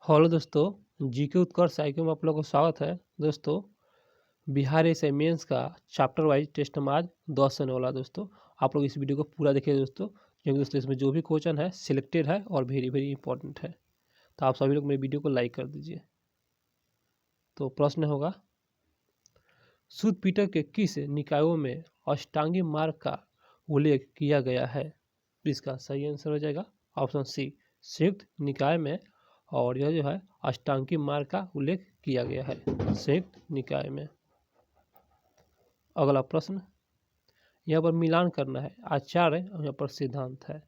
Hello दोस्तों, GK उत्कर्ष cycle में आप लोगों को स्वागत है। दोस्तों, बिहार एसआई मेंस का चैप्टर वाइज टेस्ट हम आज 10 होने वाला है। दोस्तों, आप लोग इस वीडियो को पूरा देखिए दोस्तों, क्योंकि दोस्तों इसमें जो भी क्वेश्चन है सिलेक्टेड है और वेरी वेरी इंपॉर्टेंट है। तो आप सभी लोग मेरे वीडियो को लाइक कर दीजिए। तो प्रश्न होगा, शुद्ध पीटक के किस निकायों में अष्टांगी मार्ग का उल्लेख किया गया है? तो इसका सही आंसर हो जाएगा ऑप्शन सी, संयुक्त निकाय में। और यह जो है अष्टांगी मार्ग का उल्लेख किया गया है संयुक्त निकाय में। अगला प्रश्न, यहाँ पर मिलान करना है, आचार्य और यहाँ पर सिद्धांत है,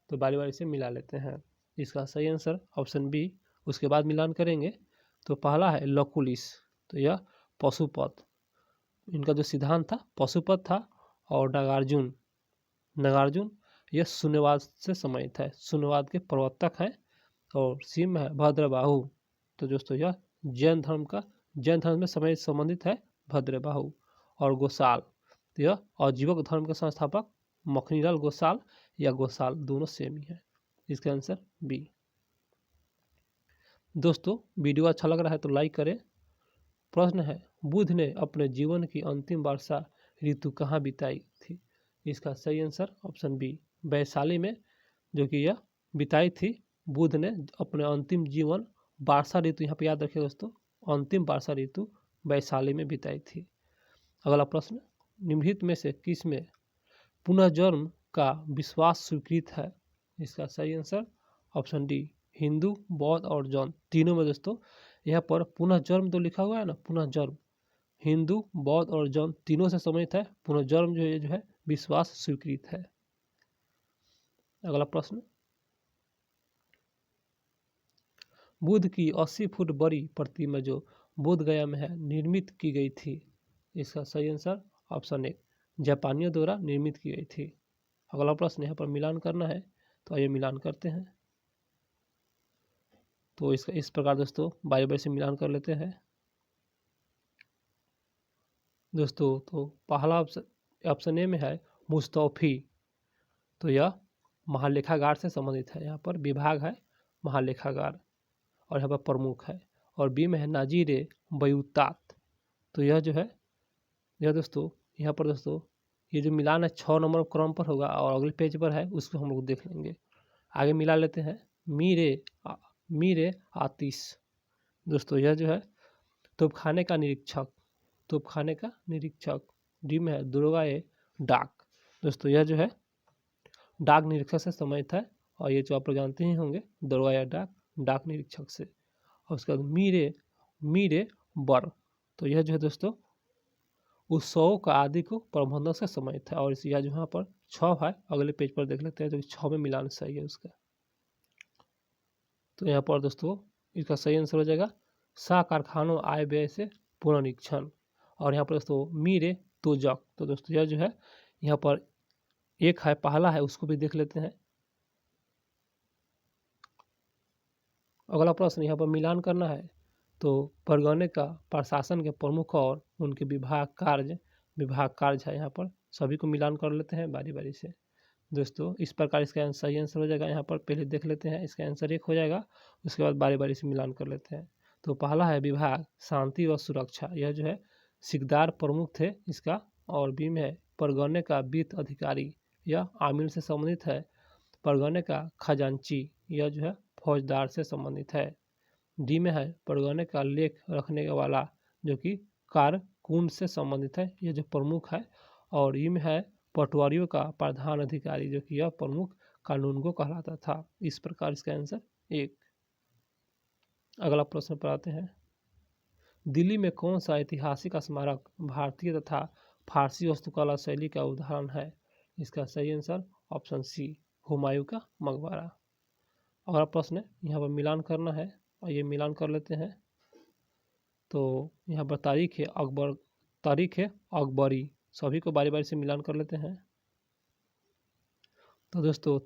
तो बारी बारी से मिला लेते हैं। इसका सही आंसर ऑप्शन बी, उसके बाद मिलान करेंगे। तो पहला है लकुलिस, तो यह पशुपत, इनका जो सिद्धांत था पशुपत था। और नागार्जुन यह शून्यवाद से संबंधित है, शून्यवाद के प्रवर्तक हैं। और सिम है भद्रबाहु, तो दोस्तों यह जैन धर्म में संबंधित है भद्रबाहु। और गोसाल, तो यह आजीवक धर्म के संस्थापक मखनीलाल गोसाल या गोसाल, दोनों सेम ही है। इसका आंसर बी। दोस्तों, वीडियो अच्छा लग रहा है तो लाइक करें। प्रश्न है, बुद्ध ने अपने जीवन की अंतिम वर्षा ऋतु कहाँ बिताई थी? इसका सही आंसर ऑप्शन बी, वैशाली में, जो कि यह बिताई थी। बुद्ध ने अपने अंतिम जीवन वर्षा ऋतु, यहाँ पे याद रखिए दोस्तों, अंतिम वर्षा ऋतु वैशाली में बिताई थी। अगला प्रश्न, निम्नलिखित में से किस में पुनर्जन्म का विश्वास स्वीकृत है? इसका सही आंसर ऑप्शन डी, हिंदू, बौद्ध और जैन, तीनों में। दोस्तों, यहाँ पर पुनर्जन्म तो लिखा हुआ है ना, पुनर्जन्म, हिंदू, बौद्ध और जैन तीनों से संबंधित है। पुनर्जन्म जो है विश्वास स्वीकृत है। अगला प्रश्न, बुद्ध की 80 फुट बड़ी प्रतिमा जो बोध गया में है निर्मित की गई थी? इसका सही आंसर ऑप्शन ए, जापानियों द्वारा निर्मित की गई थी। अगला प्रश्न, यहाँ पर मिलान करना है, तो आइए मिलान करते हैं। तो इसका इस प्रकार दोस्तों बारी बारी से मिलान कर लेते हैं। दोस्तों, तो पहला ऑप्शन ए में है मुस्तौफी, तो यह महालेखागार से संबंधित है। यहाँ पर विभाग है महालेखागार और यहाँ पर प्रमुख है। और बी में है नाजीर बयूतात, तो यह जो है, यह दोस्तों यहाँ पर दोस्तों ये जो मिलान है 6 नंबर क्रम पर होगा और अगले पेज पर है, उसको हम लोग देख लेंगे। आगे मिला लेते हैं, मीरे आतिश, दोस्तों यह जो है तोपखाने का निरीक्षक। डी में है दुर्गा ए डाक, दोस्तों यह जो है डाक निरीक्षक से संबंधित है। और ये जो आप लोग जानते ही होंगे, दुर्गा या डाक निरीक्षक से। और उसके बाद मीरे बर, तो यह जो है दोस्तों उत्सवों का आदि को प्रबंधन से संबंधित है। और इस यह जो यहाँ पर 6 है, अगले पेज पर देख लेते हैं, तो 6 में मिलान सही है उसका। तो यहाँ पर दोस्तों इसका सही आंसर हो जाएगा सा कारखानों आय व्यय से पुनरीक्षण। और यहाँ पर दोस्तों मीरे तोजक, तो दोस्तों यह जो है यहाँ पर एक है, पहला है, उसको भी देख लेते हैं। अगला प्रश्न, यहाँ पर मिलान करना है, तो परगने का प्रशासन के प्रमुख और उनके विभाग कार्य है। यहाँ पर सभी को मिलान कर लेते हैं बारी बारी से। दोस्तों, इस प्रकार इसका सही आंसर हो जाएगा। यहाँ पर पहले देख लेते हैं, इसका आंसर 1 हो जाएगा, उसके बाद बारी बारी से मिलान कर लेते हैं। तो पहला है विभाग शांति व सुरक्षा, यह जो है सिकदार प्रमुख थे इसका। और बी में है परगने का वित्त अधिकारी, यह आमिल से संबंधित है। परगने का खजांची, यह जो है फौजदार से संबंधित है। डी में है परगने का लेख रखने वाला, जो कि कारकुन से संबंधित है, यह जो प्रमुख है। और ई में है पटवारियों का प्रधान अधिकारी, जो कि यह प्रमुख कानून को कहलाता था। इस प्रकार इसका आंसर 1। अगला प्रश्न पर आते हैं, दिल्ली में कौन सा ऐतिहासिक स्मारक भारतीय तथा फारसी वास्तुकला शैली का उदाहरण है? इसका सही आंसर ऑप्शन सी, हुमायूं का मकबरा। अगला प्रश्न, यहाँ पर मिलान करना है, और ये मिलान कर लेते हैं। तो यहाँ पर तारीख है अकबरी, सभी को बारी बारी से मिलान कर लेते हैं। तो दोस्तों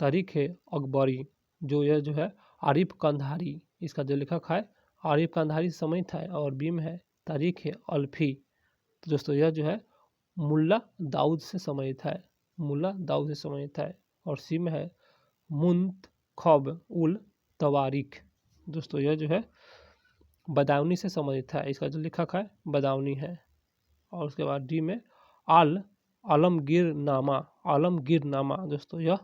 तारीख है अकबरी, जो यह जो है आरिफ कंधारी, इसका जो लेखक है आरिफ कंधारी से संबंधित है। और बी में है तारीख है अल्फी, तो दोस्तों यह जो है मुल्ला दाऊद से संबंधित है। और सी में है खौब उल तवारीख। दोस्तों यह जो है बदायूनी से संबंधित है, इसका जो लेखक है बदायूनी है। और उसके बाद डी में आलमगीरनामा, आलमगीरनामा दोस्तों यह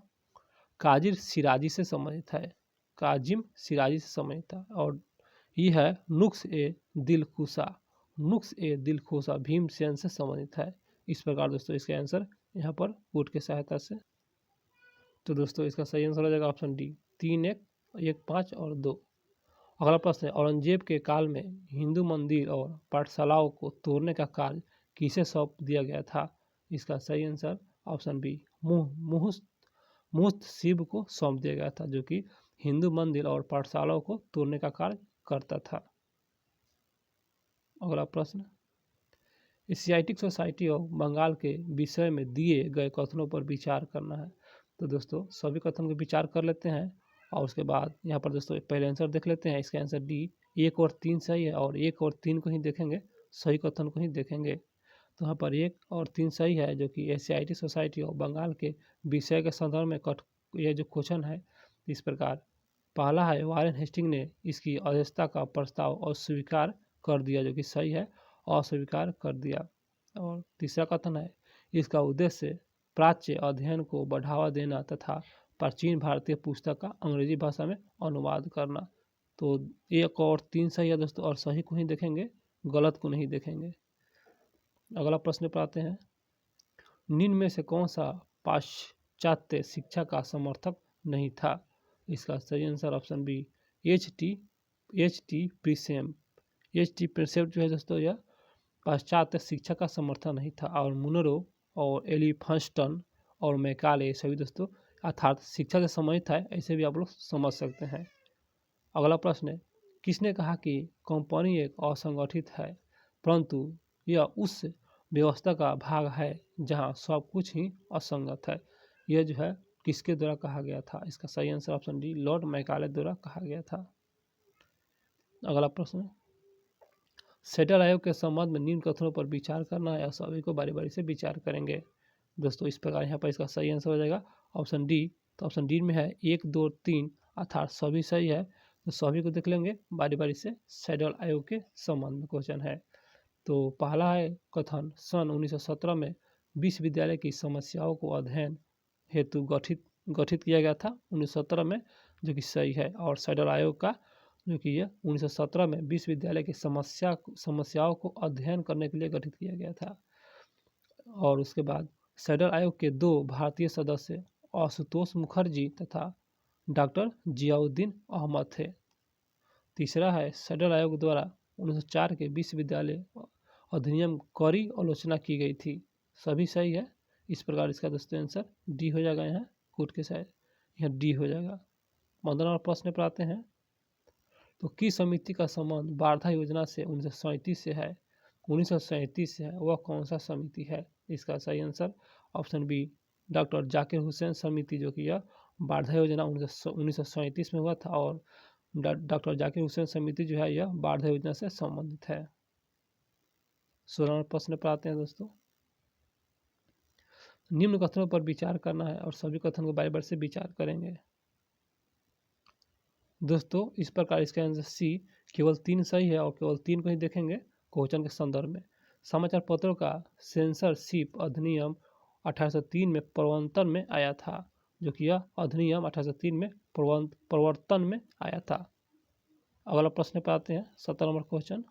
काजिम सिराजी से संबंधित है, काजिम सिराजी से संबंधित है। और ये है नुक्स ए दिलखुशा, नुक्स ए दिलखुशा भीमसेन से संबंधित है। इस प्रकार दोस्तों इसका आंसर यहाँ पर कोट की सहायता से। तो दोस्तों इसका सही आंसर हो जाएगा ऑप्शन डी 3, 1, 1, 5 और 2। अगला प्रश्न है औरंगजेब के काल में हिंदू मंदिर और पाठशालाओं को तोड़ने का कार्य किसे सौंप दिया गया था? इसका सही आंसर ऑप्शन बी मुहतसिब को सौंप दिया गया था, जो कि हिंदू मंदिर और पाठशालाओं को तोड़ने का कार्य करता था। अगला प्रश्न, एशियाटिक सोसाइटी ऑफ बंगाल के विषय में दिए गए कथनों पर विचार करना है। तो दोस्तों सभी कथन को विचार कर लेते हैं और उसके बाद यहाँ पर दोस्तों पहले आंसर देख लेते हैं। इसका आंसर डी 1 और 3 सही है, और 1 और 3 को ही देखेंगे, सही कथन को ही देखेंगे। तो यहाँ पर 1 और 3 सही है, जो कि एशियाटिक सोसाइटी ऑफ बंगाल के विषय के संदर्भ में यह जो क्वेश्चन है इस प्रकार। पहला है वारेन हेस्टिंग ने इसकी अध्यक्षता का प्रस्ताव अस्वीकार कर दिया, जो कि सही है, अस्वीकार कर दिया। और तीसरा कथन है इसका उद्देश्य प्राच्य अध्ययन को बढ़ावा देना तथा प्राचीन भारतीय पुस्तक का अंग्रेजी भाषा में अनुवाद करना। तो 1 और 3 सही है दोस्तों, और सही को ही देखेंगे, गलत को नहीं देखेंगे। अगला प्रश्न पर आते हैं, निम्न में से कौन सा पाश्चात्य शिक्षा का समर्थक नहीं था? इसका सही answer option B H T precept जो है दोस्तों यह पाश्चात्य शिक्षा का समर्थन नहीं था। और मुनरो और एलिफंस्टन और मैकाले सभी दोस्तों अर्थात शिक्षा से संबंधित है, ऐसे भी आप लोग समझ सकते हैं। अगला प्रश्न है, किसने कहा कि कंपनी एक असंगठित है परंतु यह उस व्यवस्था का भाग है जहां सब कुछ ही असंगत है? यह जो है किसके द्वारा कहा गया था? इसका सही answer option D Lord Macaulay द्वारा कहा गया था। अगला प्रश्न, सेडल आयोग के संबंध में निम्न कथनों पर विचार करना है और सभी को बारी बारी से विचार करेंगे। दोस्तों इस प्रकार यहाँ पर इसका सही आंसर हो जाएगा ऑप्शन डी। तो ऑप्शन डी में है 1, 2, 3 अर्थात सभी सही है, तो सभी को देख लेंगे बारी बारी से। सेडल आयोग के संबंध में क्वेश्चन है। तो पहला है कथन सन 1917 में विश्वविद्यालय की समस्याओं को अध्ययन हेतु गठित किया गया था 1917 में, जो कि सही है। और सेडल आयोग का जो कि यह 1917 में विश्वविद्यालय की समस्याओं को अध्ययन करने के लिए गठित किया गया था। और उसके बाद सेडल आयोग के 2 भारतीय सदस्य आशुतोष मुखर्जी तथा डॉक्टर जियाउद्दीन अहमद थे। तीसरा है सेडल आयोग द्वारा 1904 के विश्वविद्यालय अधिनियम कड़ी आलोचना की गई थी, सभी सही है। इस प्रकार इसका दोस्तों आंसर डी हो जाएगा, यहाँ कोट के साथ यहाँ डी हो जाएगा। 15वां प्रश्न पर आते हैं, तो किस समिति का संबंध वार्धा योजना से 1937 से है? 1937 से है, वह कौन सा समिति है? इसका सही answer option B doctor Zakir Hussain समिति, जो कि यह वार्धा योजना 1937 में हुआ था। और डॉक्टर जाकिर हुसैन समिति जो है यह वार्धा योजना से संबंधित है। 16वां प्रश्न पर आते हैं दोस्तों, निम्न कथनों पर विचार करना है और सभी कथन को बारी बारी से विचार करेंगे। दोस्तों इस प्रकार इसका आंसर सी केवल 3 सही है, और केवल 3 को ही देखेंगे क्वेश्चन के संदर्भ में। समाचार पत्रों का सेंसरशिप अधिनियम 1803 में प्रवर्तन में आया था, जो कि यह अधिनियम 1803 में प्रवर्तन में आया था। अगला प्रश्न पर आते हैं, 17 नंबर क्वेश्चन,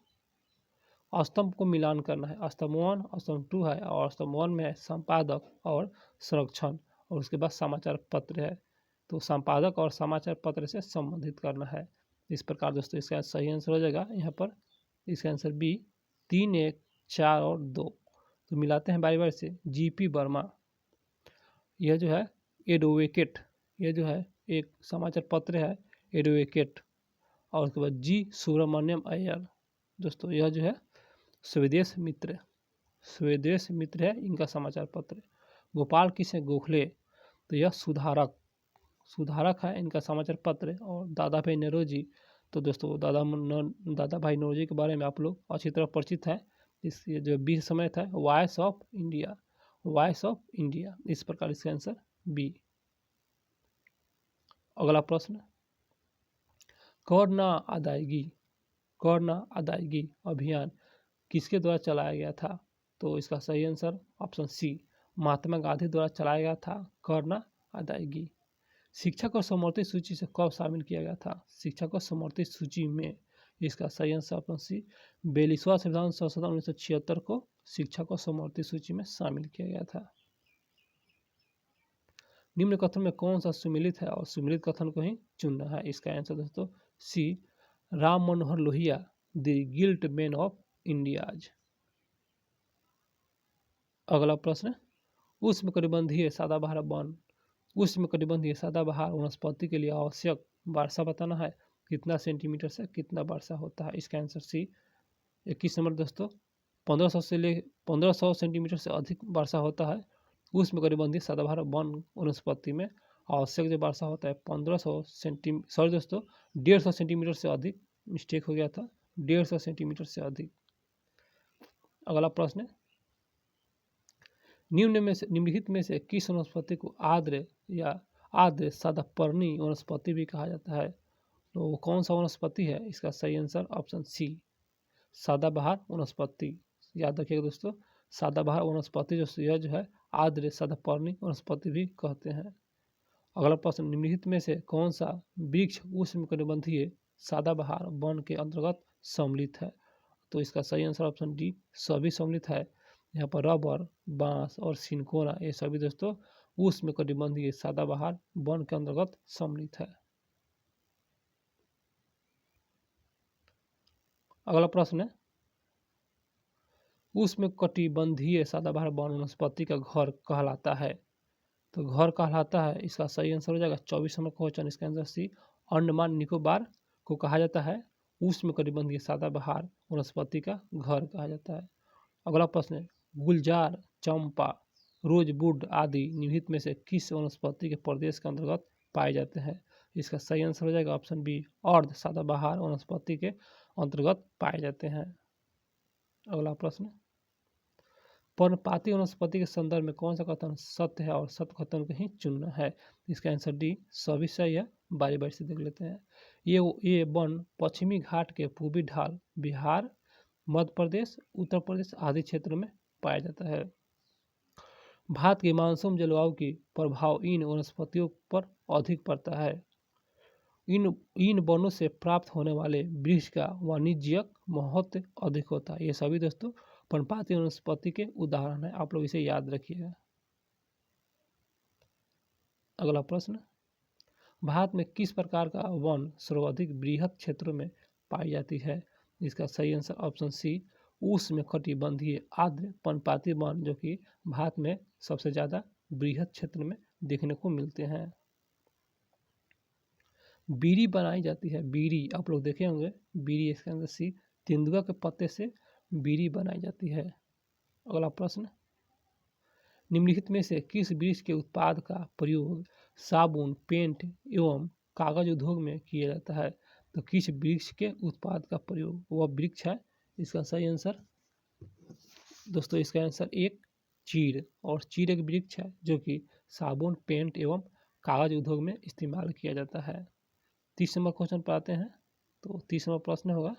स्तंभ को मिलान करना है। स्तंभ 1 स्तंभ 2 है, और स्तंभ 1 में है संपादक और संरक्षण, और उसके बाद समाचार पत्र है। तो संपादक और समाचार पत्र से संबंधित करना है। इस प्रकार दोस्तों इसका सही आंसर हो जाएगा यहाँ पर इसका आंसर बी 3, 1, 4 और 2। तो मिलाते हैं बारी बारी से। जीपी वर्मा, यह जो है एडवोकेट, यह जो है एक समाचार पत्र है एडवोकेट। और उसके बाद जी सुब्रमण्यम अय्यर, दोस्तों यह जो है स्वदेश मित्र है इनका समाचार पत्र। गोपाल कृष्ण गोखले, तो यह सुधारक है इनका समाचार पत्र। और दादा भाई नौरोजी, तो दोस्तों दादा भाई नौरोजी के बारे में आप लोग अच्छी तरह परिचित है। इस जो 20 समय था वॉइस ऑफ इंडिया। इस प्रकार इसका आंसर बी। अगला प्रश्न, कर न अदायगी अभियान किसके द्वारा चलाया गया था? तो इसका सही आंसर ऑप्शन सी, महात्मा गांधी द्वारा चलाया गया था कर न अदायगी। शिक्षा को समर्थित सूची से कब शामिल किया गया था? शिक्षा को समर्थित सूची में, इसका सही आंसर ऑप्शन सी, 42वां संविधान संशोधन 1976 को शिक्षा को समर्थित सूची में शामिल किया गया था। निम्न कथन में कौन सा सुमिलित है और सुमिलित कथन को ही चुनना है? इसका आंसर दोस्तों C, Ram Manohar Lohia the guilt man of India's. अगला प्रश्न, उष्णकटिबंधीय सदाबहार वनस्पति के लिए आवश्यक वर्षा बताना है। कितना सेंटीमीटर से कितना वर्षा होता है? इसका आंसर सी, 21 नंबर दोस्तों, 1500 सेंटीमीटर से अधिक वर्षा होता है। उष्णकटिबंधीय सदाबहार वन वनस्पति में आवश्यक जो वर्षा होता है 150 सेंटीमीटर से अधिक, मिस्टेक हो गया था, 150 सेंटीमीटर से अधिक। अगला प्रश्न, निम्नलिखित में से किस वनस्पति को आर्द्र सदापर्णी वनस्पति भी कहा जाता है? तो वो कौन सा वनस्पति है? इसका सही आंसर ऑप्शन सी, सदाबहार वनस्पति। याद रखिएगा दोस्तों, सदाबहार वनस्पति जो है आर्द्र सदापर्णी वनस्पति भी कहते हैं। अगला प्रश्न, निम्नलिखित में से कौन सा वृक्ष उष्णकटिबंधीय सदाबहार वन के अंतर्गत सम्मिलित है? तो इसका सही आंसर ऑप्शन डी, सभी सम्मिलित है। यहाँ पर रबर, बांस और सिनकोना ये सभी दोस्तों उष्णकटिबंधीय सदाबहार वन के अंतर्गत सम्मिलित है। अगला प्रश्न है, उष्णकटिबंधीय सदाबहार वन वनस्पति का घर कहलाता है? तो घर कहलाता है, इसका सही आंसर हो जाएगा 24 नंबर क्वेश्चन, इसका आंसर सी, अंडमान निकोबार को कहा जाता है उष्णकटिबंधीय सदाबहार वनस्पति का घर कहा जाता है। अगला प्रश्न है, गुलजार, चंपा, रोजवुड आदि निम्नलिखित में से किस वनस्पति के प्रदेश के अंतर्गत पाए जाते हैं? इसका सही आंसर हो जाएगा ऑप्शन बी, अर्ध सदाबहार वनस्पति के अंतर्गत पाए जाते हैं। अगला प्रश्न, पर्णपाती वनस्पति के संदर्भ में कौन सा कथन सत्य है और सत्य कथन को ही चुनना है? इसका आंसर डी, सभी सही है। बारी बारी से देख लेते हैं। ये वन पश्चिमी घाट के पूर्वी ढाल बिहार, मध्य प्रदेश, उत्तर प्रदेश आदि क्षेत्रों में पाया जाता है। भारत की मानसून जलवायु की प्रभाव इन वनस्पतियों पर अधिक पड़ता है। इन वनों से प्राप्त होने वाले वृक्ष का वाणिज्यिक महत्व अधिक होता है। ये सभी दोस्तों पर्णपाती वनस्पति के उदाहरण है, आप लोग इसे याद रखिएगा। अगला प्रश्न, भारत में किस प्रकार का वन सर्वाधिक वृहद क्षेत्रों में पाई जाती है? इसका सही आंसर ऑप्शन सी, उष्णकटिबंधीय आर्द्र पर्णपाती वन, जो कि भारत में सबसे ज़्यादा वृहद क्षेत्र में देखने को मिलते हैं। बीड़ी बनाई जाती है, बीड़ी आप लोग देखे होंगे, बीड़ी, इसके अंदर सी, तेंदुआ के पत्ते से बीड़ी बनाई जाती है। अगला प्रश्न, निम्नलिखित में से किस वृक्ष के उत्पाद का प्रयोग साबुन, पेंट एवं कागज उद्योग में किया जाता है? तो किस वृक्ष के उत्पाद का प्रयोग वह वृक्ष है? इसका सही आंसर दोस्तों, इसका आंसर एक, चीड़। और चीड़ एक वृक्ष है जो कि साबुन, पेंट एवं कागज उद्योग में इस्तेमाल किया जाता है। 30 नंबर क्वेश्चन पर आते हैं। तो 30 नंबर प्रश्न होगा,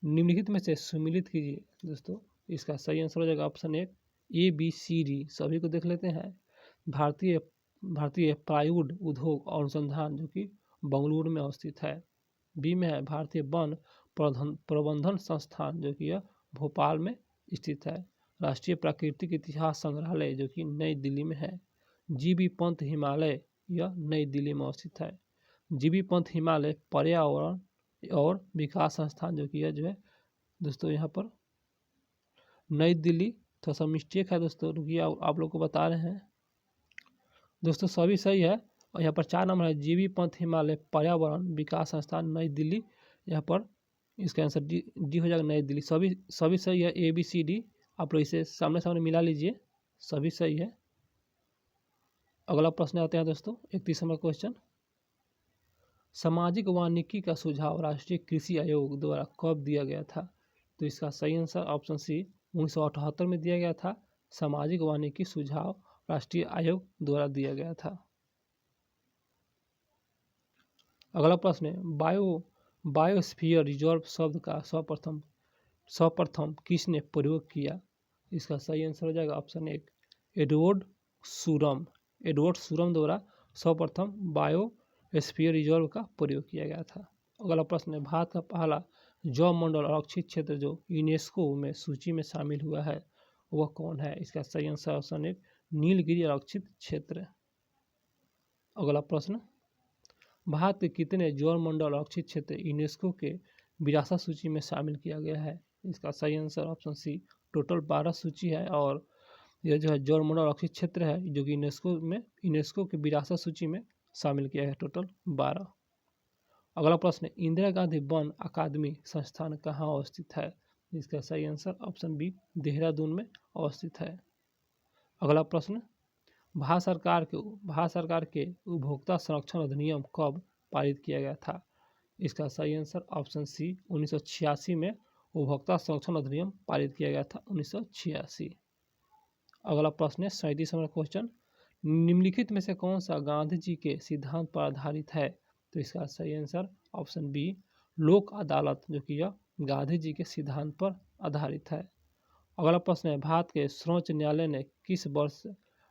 निम्नलिखित में से सुमिलित कीजिए दोस्तों। इसका सही आंसर हो जाएगा option A B C D, सभी को देख लेते हैं। भारतीय प्लाईवुड उद्योग अनुसंधान जो कि बेंगलुरु में अवस्थित है। बी में है भारतीय वन प्रबंधन संस्थान जो कि यह भोपाल में स्थित है। राष्ट्रीय प्राकृतिक इतिहास संग्रहालय जो कि नई दिल्ली में है। जीबी पंत हिमालय, यह नई दिल्ली में अवस्थित है। जीबी पंत हिमालय पर्यावरण और विकास संस्थान जो कि यह जो है दोस्तों यहाँ पर नई दिल्ली, थोड़ा सा मिस्टेक है दोस्तों, रुकिए आप लोग को बता रहे हैं दोस्तों, सभी सही है। और यहाँ पर 4 नंबर है जीबी पंत हिमालय पर्यावरण विकास संस्थान नई दिल्ली, यहाँ पर इसका आंसर डी हो जाएगा, नई दिल्ली। सभी सही है, ए बी सी डी, आप लोग इसे सामने सामने मिला लीजिए, सभी सही है। अगला प्रश्न आते हैं दोस्तों, 31 नंबर क्वेश्चन, सामाजिक वानिकी का सुझाव राष्ट्रीय कृषि आयोग द्वारा कब दिया गया था? तो इसका सही आंसर ऑप्शन सी, 1978 में दिया गया था। सामाजिक वानिकी सुझाव राष्ट्रीय आयोग द्वारा दिया गया था। अगला प्रश्न है बायोस्फीयर रिजर्व शब्द का सर्वप्रथम किसने प्रयोग किया? इसका सही आंसर हो जाएगा option 1 Edward Suram. Edward Suram द्वारा सर्वप्रथम बायोस्फीयर रिजर्व का प्रयोग किया गया था। अगला प्रश्न है भारत का पहला जैव मंडल आरक्षित क्षेत्र जो यूनेस्को में सूची में शामिल हुआ है वह कौन है? इसका सही आंसर ऑप्शन 1 नीलगिरी आरक्षित क्षेत्र। अगला प्रश्न भारत के कितने जैव मंडल आरक्षित क्षेत्र यूनेस्को के विरासत सूची में शामिल किया गया है? इसका सही आंसर ऑप्शन सी टोटल 12 सूची है और यह जो है जैव मंडल आरक्षित क्षेत्र है जो कि यूनेस्को के विरासत सूची में शामिल किया है टोटल 12। अगला प्रश्न इंदिरा गांधी वन अकादमी संस्थान कहाँ अवस्थित है? इसका सही आंसर ऑप्शन बी देहरादून में अवस्थित है। अगला प्रश्न भारत सरकार के उपभोक्ता संरक्षण अधिनियम कब पारित किया गया था? इसका सही आंसर ऑप्शन सी 1986 में उपभोक्ता संरक्षण अधिनियम पारित किया गया था 1986। अगला प्रश्न है 37 नंबर क्वेश्चन निम्नलिखित में से कौन सा गांधी जी के सिद्धांत पर आधारित है? तो इसका सही आंसर ऑप्शन बी लोक अदालत जो कि यह गांधी जी के सिद्धांत पर आधारित है। अगला प्रश्न है भारत के सर्वोच्च न्यायालय ने किस वर्ष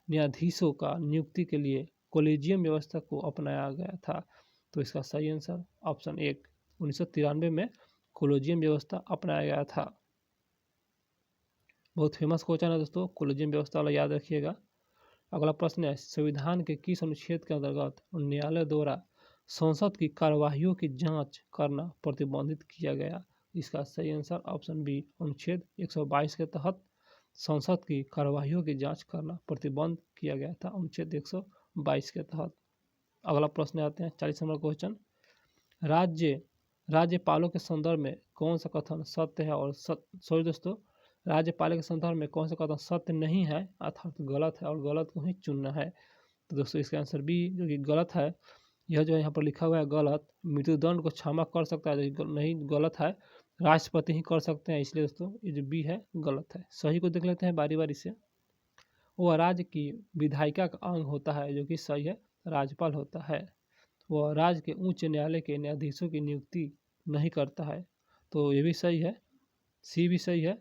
न्यायाधीशों का नियुक्ति के लिए कॉलेजियम व्यवस्था को अपनाया गया था? तो इसका सही आंसर ऑप्शन 1 1993 में कॉलेजियम व्यवस्था अपनाया गया था। बहुत फेमस क्वेश्चन है दोस्तों, कॉलेजियम व्यवस्था वाला याद रखिएगा। अगला प्रश्न है संविधान के किस अनुच्छेद के अंतर्गत न्यायालय द्वारा संसद की कार्यवाहियों की जांच करना प्रतिबंधित किया गया? इसका सही आंसर ऑप्शन बी अनुच्छेद 122 के तहत संसद की कार्यवाहियों की जांच करना प्रतिबंध किया गया था अनुच्छेद 122 के तहत। अगला प्रश्न आते हैं 40 नंबर क्वेश्चन राज्यपालों के संदर्भ में कौन सा कथन सत्य है और सॉरी दोस्तों राज्यपाल के संदर्भ में कौन सा कथन सत्य नहीं है अर्थात गलत है और गलत को ही चुनना है? तो दोस्तों इसका आंसर बी जो कि गलत है। यह जो है यहाँ पर लिखा हुआ है गलत मृत्युदंड को क्षमा कर सकता है नहीं गलत है राष्ट्रपति ही कर सकते हैं, इसलिए दोस्तों ये जो बी है गलत है। सही को देख लेते हैं बारी बारी से। वह राज्य की विधायिका का अंग होता है जो कि सही है राज्यपाल होता है। वह राज्य के उच्च न्यायालय के न्यायाधीशों की नियुक्ति नहीं करता है, तो ये भी सही है, सी भी सही है।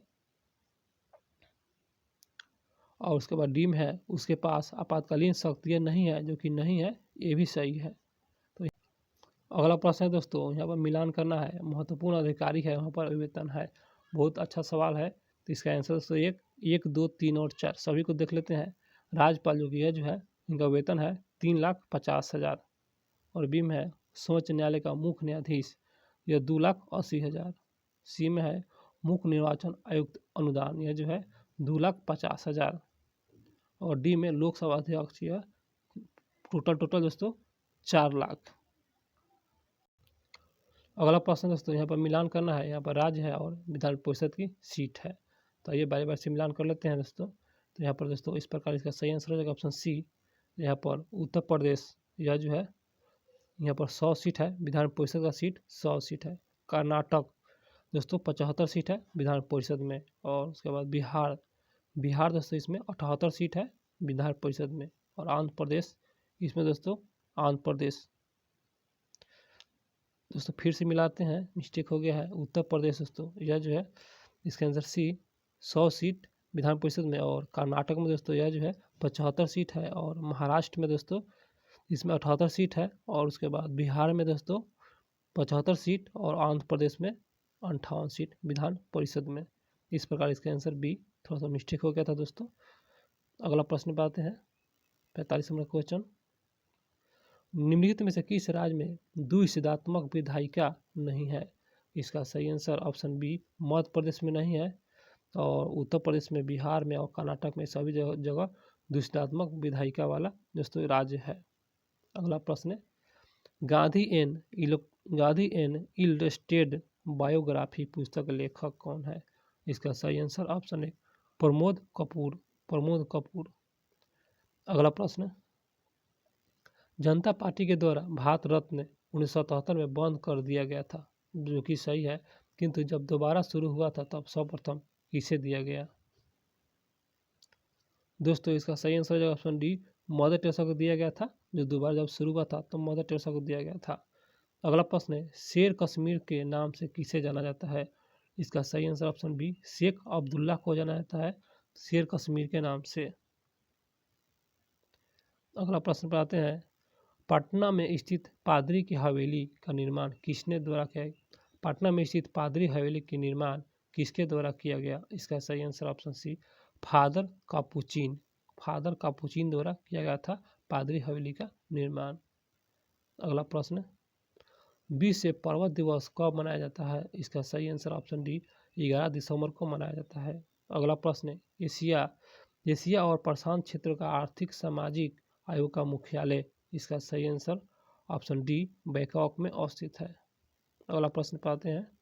और उसके बाद डीम है उसके पास आपातकालीन शक्तियाँ नहीं है जो कि नहीं है, ये भी सही है। तो अगला प्रश्न है दोस्तों यहाँ पर मिलान करना है, महत्वपूर्ण अधिकारी है वहाँ पर वेतन है। बहुत अच्छा सवाल है। तो इसका आंसर दोस्तों 1, 2, 3 और 4 सभी को देख लेते हैं। राज्यपाल जो कि है जो है इनका वेतन है 3,50,000 और बी में है सर्वोच्च न्यायालय का मुख्य न्यायाधीश यह 2,80,000। सी में है मुख्य निर्वाचन आयुक्त अनुदान यह जो है 2,50,000 और डी में लोकसभा अध्यक्ष यह टोटल दोस्तों 4 लाख। अगला प्रश्न दोस्तों यहाँ पर मिलान करना है, यहाँ पर राज्य है और विधान परिषद की सीट है। तो आइए बारी बारी से मिलान कर लेते हैं दोस्तों। तो यहाँ पर दोस्तों इस प्रकार इसका सही आंसर हो जाएगा ऑप्शन सी। यहाँ पर उत्तर प्रदेश यह जो है यहाँ पर 100 सीट है, विधान परिषद का सीट 100 सीट है। कर्नाटक दोस्तों 75 सीट है विधान परिषद में। और उसके बाद बिहार दोस्तों इसमें 78 सीट है विधान परिषद में। और आंध्र प्रदेश इसमें दोस्तों आंध्र प्रदेश दोस्तों फिर से मिलाते हैं, मिस्टेक हो गया है। उत्तर प्रदेश दोस्तों यह जो है इसके answer C 100 seat Vidhan Parishad में। और कर्नाटक में दोस्तों यह जो है 75 सीट है। और महाराष्ट्र में दोस्तों इसमें 78 सीट है। और उसके बाद बिहार में दोस्तों 75 सीट और आंध्र प्रदेश में 58 सीट विधान परिषद में। इस प्रकार इसका आंसर बी थोड़ा सा मिस्टेक हो गया था दोस्तों। अगला प्रश्न पे आते हैं 45 नंबर क्वेश्चन निम्नलिखित में से किस राज्य में द्विसदात्मक विधायिका नहीं है? इसका सही answer option B Madhya Pradesh में नहीं है और उत्तर प्रदेश में बिहार में और कर्नाटक में सभी जगह द्विसदात्मक विधायिका वाला दोस्तों राज्य है। अगला प्रश्न है गांधी एन इलस्ट्रेटेड बायोग्राफी पुस्तक लेखक कौन है? इसका सही आंसर ऑप्शन है प्रमोद कपूर। अगला प्रश्न जनता पार्टी के द्वारा भारत रत्न 1977 में बंद कर दिया गया था जो कि सही है, किंतु जब दोबारा शुरू हुआ था तब सर्वप्रथम किसे दिया गया? दोस्तों इसका सही आंसर हो जाएगा ऑप्शन डी मदर टेरेसा को दिया गया था। जो दोबारा जब शुरू हुआ था तो मदर टेरेसा को दिया गया था। अगला प्रश्न है, शेर कश्मीर के नाम से किसे जाना जाता है? इसका सही answer option B, Sheikh Abdullah को जाना जाता है शेर कश्मीर के नाम से। अगला प्रश्न पर आते हैं, पटना में स्थित पादरी की हवेली का निर्माण किसने द्वारा किया? पटना में स्थित पादरी हवेली के निर्माण किसके द्वारा किया गया? इसका सही answer option C, father Capuchin. Father Capuchin द्वारा किया गया था पादरी हवेली का निर्माण। अगला प्रश्न, विश्व पर्वत दिवस कब मनाया जाता है? इसका सही आंसर ऑप्शन डी, 11 दिसंबर को मनाया जाता है। अगला प्रश्न, एशिया एशिया और प्रशांत क्षेत्र का आर्थिक सामाजिक आयोग का मुख्यालय, इसका सही आंसर ऑप्शन डी, बैंकॉक में अवस्थित है। अगला प्रश्न पाते हैं,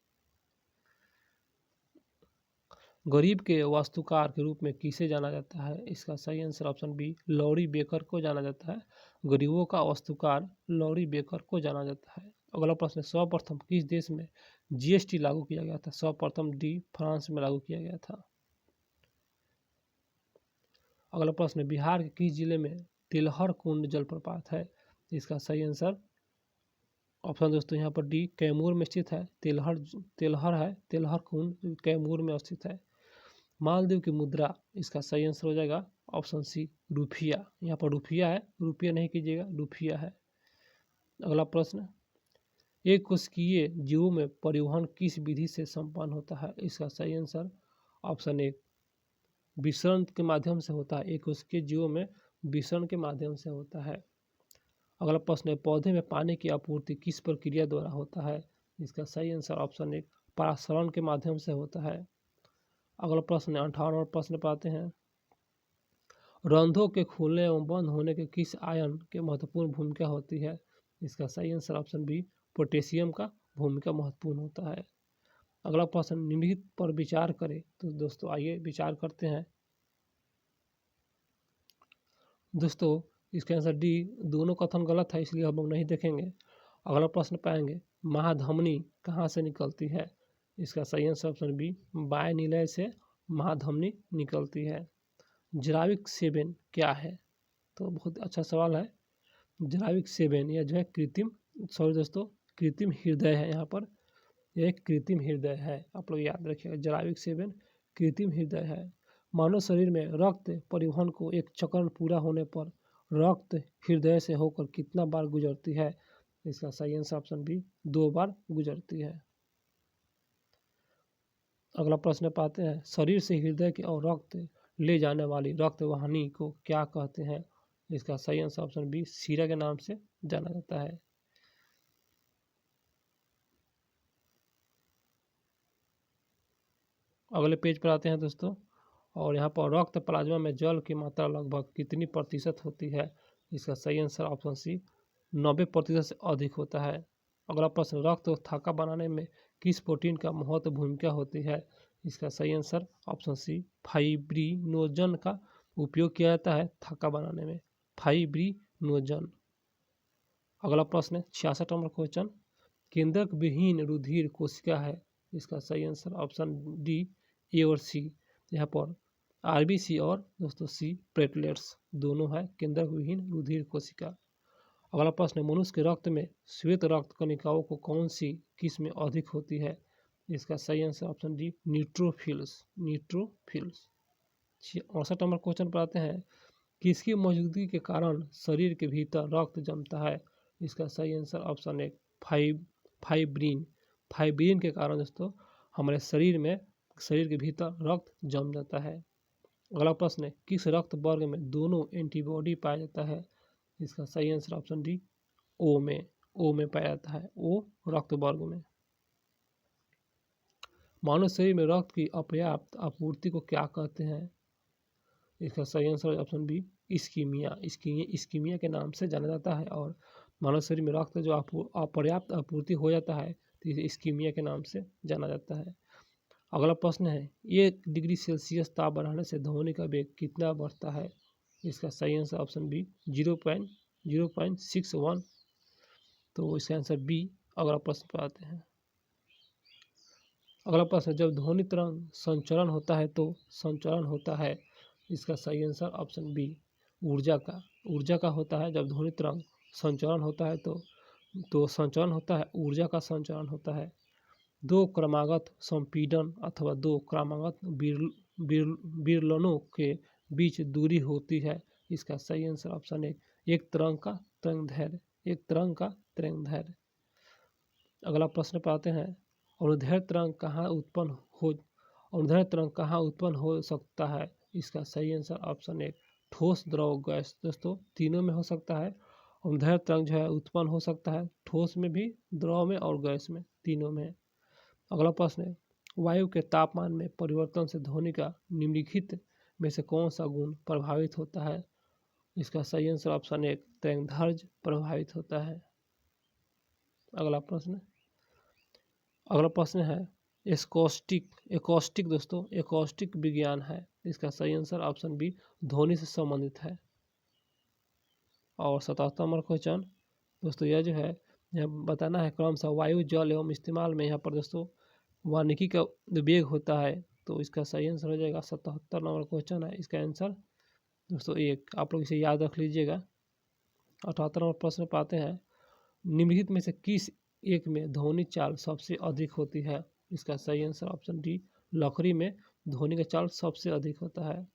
गरीब के वास्तुकार के रूप में किसे जाना जाता है? इसका सही answer option B, Laurie Baker को जाना जाता है। गरीबों का वास्तुकार लॉरी बेकर को जाना जाता है। अगला प्रश्न, सर्वप्रथम किस देश में जीएसटी लागू किया गया था? सर्वप्रथम डी, फ्रांस में लागू किया गया था। अगला प्रश्न, बिहार के किस जिले में तिलहर कुंड जलप्रपात है? इसका सही आंसर ऑप्शन दोस्तों यहाँ पर डी, कैमूर में स्थित है। तिलहर कुंड कैमूर में स्थित है। मालदीव की मुद्रा, इसका सही आंसर हो जाएगा ऑप्शन सी, रुपया। यहाँ पर रुपया है, रुपया नहीं कीजिएगा, रुपया है। अगला प्रश्न, एक कोशिकीय जीवों में परिवहन किस विधि से संपन्न होता है? इसका सही आंसर ऑप्शन ए, विसरण के माध्यम से होता है। एक कोशिकीय जीवों में विसरण के माध्यम से होता है। अगला प्रश्न है, पौधे में पानी की आपूर्ति किस प्रक्रिया द्वारा होता है? इसका सही आंसर ऑप्शन ए, परागण के माध्यम से होता है। अगला प्रश्न 58 प्रश्न पाते हैं, रंध्रों के खुलने एवं बंद होने के किस आयन की महत्वपूर्ण भूमिका होती है? इसका सही आंसर ऑप्शन बी, पोटेशियम का भूमिका महत्वपूर्ण होता है। अगला प्रश्न, निम्नलिखित पर विचार करें। तो दोस्तों आइए विचार करते हैं। दोस्तों इसका आंसर डी, दोनों कथन गलत है, इसलिए हम लोग नहीं देखेंगे। अगला प्रश्न पाएंगे, महाधमनी कहाँ से निकलती है? इसका सही आंसर ऑप्शन बी, बाह्य निलय से महाधमनी निकलती है। जराविक सेवन क्या है? तो बहुत अच्छा सवाल है। जराविक सेवन यह जो है कृत्रिम हृदय है। यहाँ पर यह एक कृत्रिम हृदय है, आप लोग याद रखिएगा। जराविक सेवन कृत्रिम हृदय है। मानव शरीर में रक्त परिवहन को एक चक्र पूरा होने पर रक्त हृदय से होकर कितना बार गुजरती है? इसका सही आंसर ऑप्शन बी, 2 बार गुजरती है। अगला प्रश्न पाते हैं, शरीर से हृदय की ओर रक्त ले जाने वाली रक्त वाहिनी को क्या कहते हैं? इसका सही आंसर ऑप्शन बी, शिरा के नाम से जाना जाता है। अगले पेज पर आते हैं दोस्तों, और यहाँ पर रक्त प्लाज्मा में जल की मात्रा लगभग कितनी प्रतिशत होती है? इसका सही आंसर ऑप्शन सी, 90% से अधिक होता है। अगला प्रश्न, रक्त को थक्का बनाने में किस प्रोटीन का महत्व भूमिका होती है? इसका सही आंसर ऑप्शन सी, फाइब्रिनोजन का उपयोग किया जाता है थक्का बनाने में, फाइब्रिनोजन। अगला प्रश्न 66 नंबर क्वेश्चन, केंद्रक विहीन रुधिर कोशिका है? इसका सही आंसर ऑप्शन डी, ए और सी। यहाँ पर आरबीसी और दोस्तों सी, प्लेटलेट्स दोनों है केंद्रक विहीन रुधिर कोशिका। अगला प्रश्न, मनुष्य के रक्त में श्वेत रक्त कणिकाओं को कौन सी किस्म में अधिक होती है? इसका सही answer option D, neutrophils. 68 number question पर आते हैं, किसकी मौजूदगी के कारण शरीर के भीतर रक्त जमता है? इसका सही answer option A, fibrin. Fibrin के कारण दोस्तों हमारे शरीर के भीतर रक्त जम जाता है। अगला प्रश्न है, किस रक्त वर्ग में दोनों एंटीबॉडी पाया जाता है? इसका सही आंसर ऑप्शन डी, ओ में पाया जाता है, ओ रक्त वर्ग में। मानव शरीर में रक्त की अपर्याप्त आपूर्ति को क्या कहते हैं? इसका सही आंसर ऑप्शन बी, इस्कीमिया के नाम से जाना जाता है। और मानव शरीर में रक्त जो अपर्याप्त आपूर्ति हो जाता है तो इसे इस्कीमिया के नाम से जाना जाता है। अगला प्रश्न है, 1 डिग्री सेल्सियस ताप बढ़ाने से ध्वनि का वेग कितना बढ़ता है? इसका सही आंसर ऑप्शन बी, 0.61। तो इसका आंसर बी। अगला प्रश्न पर आते हैं। अगला प्रश्न, जब ध्वनि तरंग संचरण होता है तो संचरण होता है? इसका सही आंसर ऑप्शन बी, ऊर्जा का होता है। जब ध्वनि तरंग संचरण होता है तो तो संचरण होता है, ऊर्जा का संचरण होता है। दो क्रमागत संपीड़न अथवा दो क्रमागत विरलनों के बीच दूरी होती है। इसका सही आंसर ऑप्शन एक तरंग का तरंग दैर्ध्य, एक तरंग का तरंग दैर्ध्य। अगला प्रश्न पे आते हैं, अनुदैर्ध्य तरंग कहाँ उत्पन्न हो सकता है? इसका सही आंसर ऑप्शन ठोस, द्रव, गैस। दोस्तों तीनों में हो सकता है। अनुदैर्ध्य तरंग जो है उत्पन्न हो सकता है ठोस में भी, द्रव में और गैस में, तीनों में। अगला प्रश्न है, वायु के तापमान में परिवर्तन से ध्वनि का निम्नलिखित में से कौन सा गुण प्रभावित होता है? इसका सही आंसर ऑप्शन तरंगदैर्ध्य प्रभावित होता है। अगला प्रश्न है एकॉस्टिक दोस्तों, एकॉस्टिक विज्ञान है। इसका सही आंसर ऑप्शन बी ध्वनि से संबंधित है। और 77 नंबर क्वेश्चन दोस्तों, यह जो है यह बताना है क्रमशः वायु, जल एवं इस्तेमाल में यहाँ पर दोस्तों वानिकी का वेग होता है। तो इसका सही आंसर हो जाएगा 77 नंबर क्वेश्चन है। इसका आंसर दोस्तों एक, आप लोग इसे याद रख लीजिएगा। 78 नंबर प्रश्न पाते हैं, निम्नलिखित में से किस एक में ध्वनि चाल सबसे अधिक होती है? इसका सही आंसर ऑप्शन डी लकड़ी में ध्वनि का चाल सबसे अधिक होता है।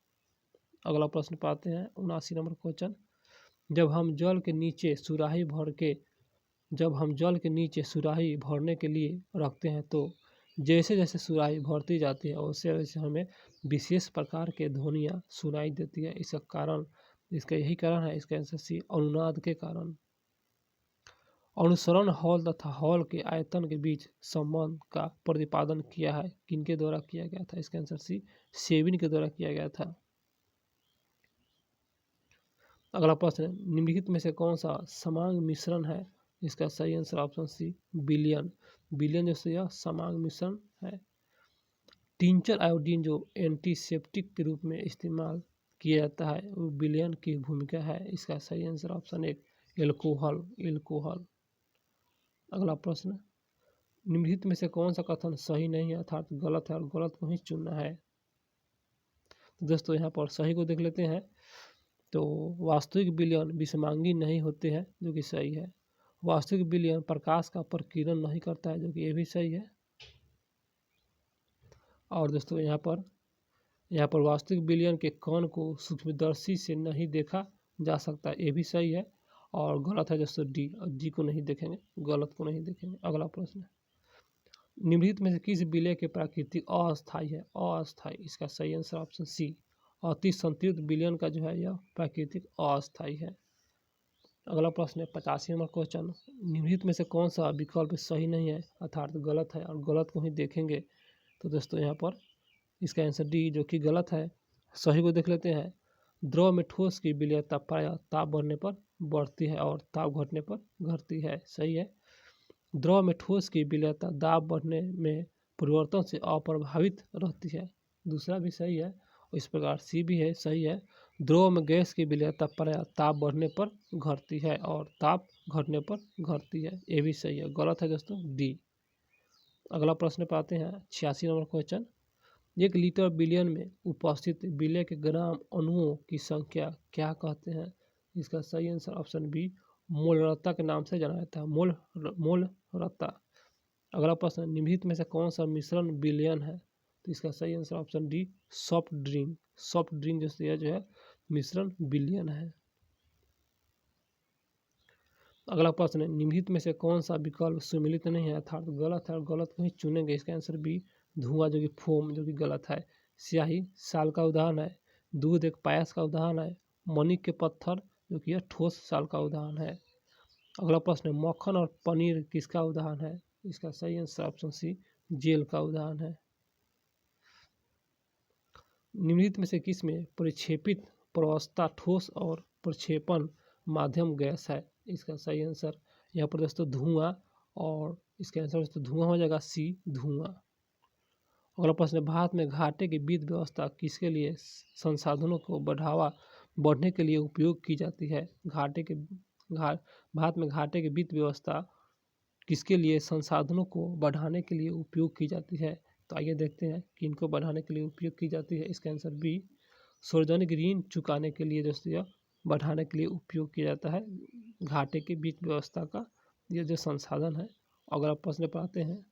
अगला प्रश्न पाते हैं 79 नंबर क्वेश्चन, जब हम जल के नीचे सुराही भरने के लिए रखते हैं तो जैसे जैसे सुराही भरती जाती है वैसे वैसे हमें विशेष प्रकार के ध्वनियाँ सुनाई देती है। इसका यही कारण है, इसका आंसर सी अनुनाद के कारण। अनुसरण हॉल तथा हॉल के आयतन के बीच संबंध का प्रतिपादन किया है, किनके द्वारा किया गया था? इसका आंसर सी सेविन के द्वारा किया गया था। अगला प्रश्न, निम्नलिखित में से कौन सा समांग मिश्रण है? इसका सही आंसर ऑप्शन सी विलयन। विलयन जो यह समांग मिश्रण है। टिंचर आयोडीन जो एंटीसेप्टिक के रूप में इस्तेमाल किया जाता है वो विलयन की भूमिका है। इसका सही आंसर ऑप्शन एल्कोहल। अगला प्रश्न, निम्नलिखित में से कौन सा कथन सही नहीं है अर्थात गलत है और गलत को ही चुनना है? तो दोस्तों यहाँ पर सही को देख लेते हैं। तो वास्तविक विलयन विषमांगी नहीं होते हैं, जो कि सही है। वास्तविक विलयन प्रकाश का प्रकीर्णन नहीं करता है, जो कि ये भी सही है। और दोस्तों यहाँ पर वास्तविक विलयन के कण को सूक्ष्मदर्शी से नहीं देखा जा सकता, ये भी सही है। और गलत है दोस्तों डी को नहीं देखेंगे, गलत को नहीं देखेंगे। अगला प्रश्न, निम्नलिखित में से किस विलय के प्राकृतिक अस्थायी है? अस्थायी, इसका सही आंसर ऑप्शन सी अति संतृप्त विलयन का जो है यह प्राकृतिक अस्थायी है। अगला प्रश्न है 85 नंबर क्वेश्चन, निम्नलिखित में से कौन सा विकल्प सही नहीं है अर्थात गलत है और गलत को ही देखेंगे? तो दोस्तों यहाँ पर इसका आंसर डी जो कि गलत है। सही को देख लेते हैं। द्रव में ठोस की विलयता प्रायः ताप बढ़ने पर बढ़ती है और ताप घटने पर घटती है, सही है। द्रव में ठोस की विलयता दाब बढ़ने में परिवर्तन से अप्रभावित रहती है, दूसरा भी सही है। इस प्रकार सी भी है, सही है। द्रव में गैस की विलयता प्रायः ताप बढ़ने पर घटती है और ताप घटने पर घटती है, ये भी सही है। गलत है दोस्तों डी। अगला प्रश्न पाते हैं 86 नंबर क्वेश्चन, 1 लीटर विलयन में उपस्थित विलय के ग्राम अणुओं की संख्या क्या कहते हैं? इसका सही आंसर ऑप्शन बी मोलरता के नाम से जाना जाता है, मोलरता। अगला प्रश्न, निम्नलिखित में से कौन सा मिश्रण विलयन है? तो इसका सही answer option D soft drink जो है मिश्रण विलयन है। अगला प्रश्न है, निम्नलिखित में से कौन सा विकल्प सुमेलित नहीं है अर्थात गलत है और गलत को ही चुनेंगे? इसका आंसर बी धुआं जो कि फोम, जो कि गलत है। स्याही साल का उदाहरण है। दूध एक पायस का उदाहरण है। मणि के पत्थर जो कि यह ठोस साल का उदाहरण है। अगला प्रश्न है, मक्खन और पनीर किसका उदाहरण है? इसका सही आंसर ऑप्शन सी जेल का उदाहरण है। निम्नलिखित में से किस में परिक्षेपित प्रवस्था ठोस और प्रक्षेपण माध्यम गैस है? इसका सही आंसर यहाँ पर दोस्तों धुआं, और इसका आंसर दोस्तों धुआं हो जाएगा सी धुआं। अगला प्रश्न है, भारत में घाटे की वित्त व्यवस्था किसके लिए संसाधनों को बढ़ने के लिए उपयोग की जाती है? भारत में घाटे की वित्त व्यवस्था किसके लिए संसाधनों को बढ़ाने के लिए उपयोग की जाती है? तो आइए देखते हैं कि इनको बढ़ाने के लिए उपयोग की जाती है। इसका आंसर बी सार्वजनिक ऋण चुकाने के लिए दोस्तों यह बढ़ाने के लिए उपयोग किया जाता है घाटे की वित्त व्यवस्था का ये जो संसाधन है। अगर आप प्रश्न पर आते हैं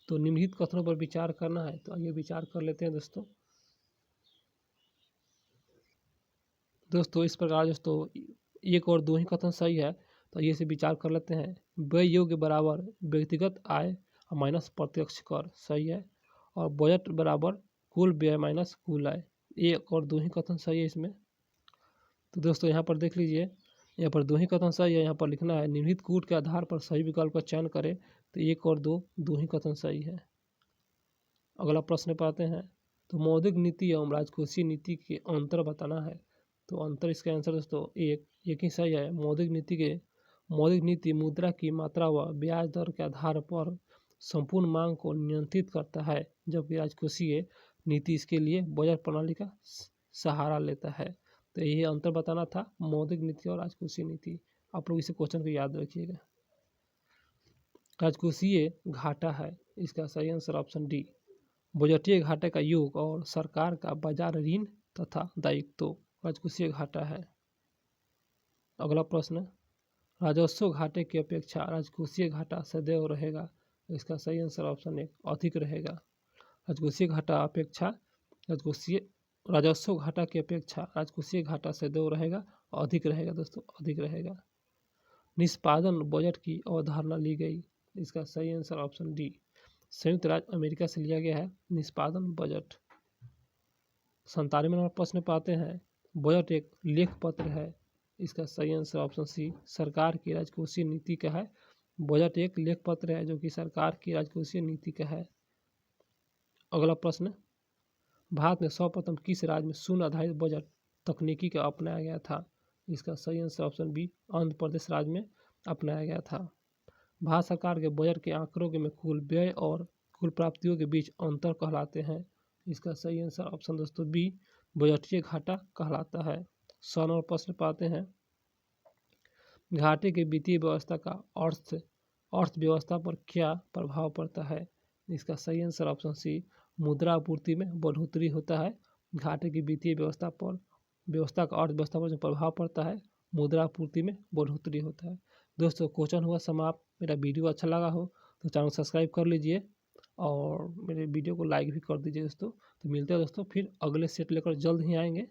तो निम्नलिखित कथनों पर विचार करना है, तो आइए विचार कर लेते हैं दोस्तों। इस प्रकार दोस्तों एक और दो ही कथन सही है, तो ये से विचार कर लेते हैं। व्यय योग्य बराबर व्यक्तिगत आय माइनस प्रत्यक्ष कर सही है, और बजट बराबर कुल व्यय माइनस कुल आय। एक और दो ही कथन सही है इसमें। तो दोस्तों यहाँ पर देख लीजिए, यहाँ पर दो ही कथन सही है। यहाँ पर लिखना है निम्नलिखित कूट के आधार पर सही विकल्प का चयन करें, तो एक और दो ही कथन सही है। अगला प्रश्न पर आते हैं, तो मौद्रिक नीति एवं राजकोषीय नीति के अंतर बताना है। तो अंतर, इसका आंसर दोस्तों एक ही सही है। मौद्रिक नीति मुद्रा की मात्रा व ब्याज दर के आधार पर संपूर्ण मांग को नियंत्रित करता है, जबकि राजकोषीय नीति इसके लिए बजट प्रणाली का सहारा लेता है। तो यही अंतर बताना था, मौद्रिक नीति और राजकोषीय नीति। आप लोग इसे क्वेश्चन को याद रखिएगा। राजकोषीय घाटा है, इसका सही आंसर ऑप्शन डी। बजटीय घाटे का योग और सरकार का बाजार ऋण तथा दायित्व राजकोषीय घाटा है। अगला प्रश्न, राजस्व घाटे की अपेक्षा राजकोषीय घाटा सदैव रहेगा। इसका सही आंसर ऑप्शन एक अधिक रहेगा। राजकोषीय घाटा अपेक्षा राजस्व घाटा की अपेक्षा राजकोषीय घाटा सदैव रहेगा, अधिक रहेगा दोस्तों, अधिक रहेगा। निष्पादन बजट की अवधारणा ली गई। इसका सही आंसर ऑप्शन डी। संयुक्त राज्य अमेरिका से लिया गया है निष्पादन बजट। 97 नंबर प्रश्न पाते हैं, बजट एक लेख पत्र है। इसका सही आंसर ऑप्शन सी, सरकार की राजकोषीय नीति का है। बजट एक लेख पत्र है जो कि सरकार की राजकोषीय नीति का है। अगला प्रश्न, भारत में सर्वप्रथम किस राज्य में शून्य आधारित बजट तकनीकी का अपनाया गया था। इसका सही answer option B, Andhra Pradesh राज्य में अपनाया गया था। भारत सरकार के बजट के आंकड़ों के में कुल व्यय और कुल प्राप्तियों के बीच अंतर कहलाते हैं। इसका सही आंसर ऑप्शन दोस्तों बी, बजटीय घाटा कहलाता है। 100 नंबर प्रश्न पाते हैं, घाटे के वित्तीय व्यवस्था का अर्थव्यवस्था पर क्या प्रभाव पड़ता है। इसका सही आंसर ऑप्शन सी, मुद्रा आपूर्ति में बढ़ोतरी होता है। घाटे की वित्तीय व्यवस्था का अर्थव्यवस्था पर जो प्रभाव पड़ता है, मुद्रा आपूर्ति में बढ़ोतरी होता है। दोस्तों क्वेश्चन हुआ समाप्त। मेरा वीडियो अच्छा लगा हो तो चैनल सब्सक्राइब कर लीजिए और मेरे वीडियो को लाइक भी कर दीजिए दोस्तों। तो मिलते हैं दोस्तों फिर अगले सेट लेकर जल्द ही आएंगे।